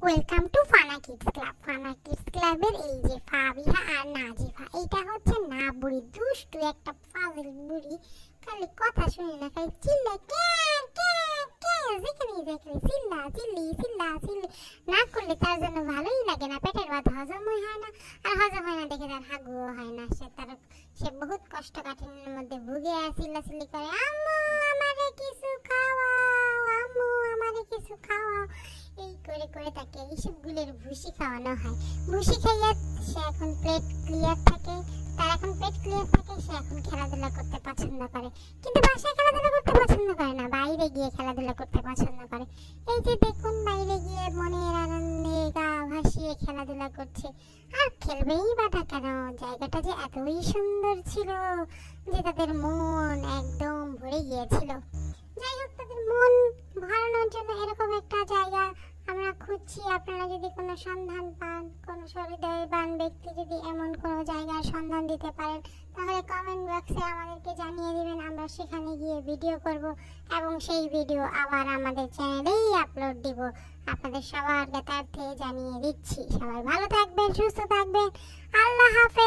Welcome to Fanaa kids club. Fanaa kids ক্লাবের এই যে ফাবিহা আর নাজিফা, এইটা হচ্ছে না বুড়ি, দুষ্টু একটা ফাজিল বুড়ি। খালি কথা শুনি না, খালি চিল্লা ক্যাঁ ক্যাঁ ক্যাঁ, যেখানেই যেখানে চিল্লা চিল্লি চিল্লা চিল্লি না করলে তার জন্য ভালোই লাগে না, পেটের ভাত হজমই হয় না। আর হজম হয় না দেখে তার হাগুও হয় না। সে বহুত কষ্ট কাঠিন্যের মধ্যে ভুগে চিল্লাচিল্লি করে, আম্মু আমারে কিছু খাওয়াও, আম্মু আমারে কিছু খাওয়াও। এই করে করে তাকে এইসব গুলের ভুসি খাওয়ানো হয়। ভুসি খাইয়ে সে এখন পেট ক্লিয়ার থাকে, সে এখন খেলাধুলা করতে পছন্দ করে। কিন্তু বাসায় খেলাধুলা করতে পছন্দ করে না, বাইরে গিয়ে খেলাধুলা করতে পছন্দ করে। এই যে দেখুন, বাইরে গিয়ে মনের আনন্দে গা ভাসিয়ে খেলাধুলা করছে। আর খেলবেই বাটা কেন, জায়গাটা যে এতই সুন্দর ছিল যে তাদের মন একদম ভরে গিয়েছিল। যাই হোক, তাদের মন ভরানোর জন্য এরকম একটা জায়গা আমরা খুঁজছি। আপনারা যদি কোনো সন্ধান পান, কোনো সহৃদয়বান ব্যক্তি যদি এমন কোনো জায়গার সন্ধান দিতে পারেন, তাহলে কমেন্ট বক্সে আমাদেরকে জানিয়ে দিবেন। আমরা সেখানে গিয়ে ভিডিও করব এবং সেই ভিডিও আবার আমাদের চ্যানেলেই আপলোড দিব। আপনাদের সবার জ্ঞাতার্থে জানিয়ে দিচ্ছি। সবাই ভালো থাকবেন, সুস্থ থাকবেন। আল্লাহ হাফেজ।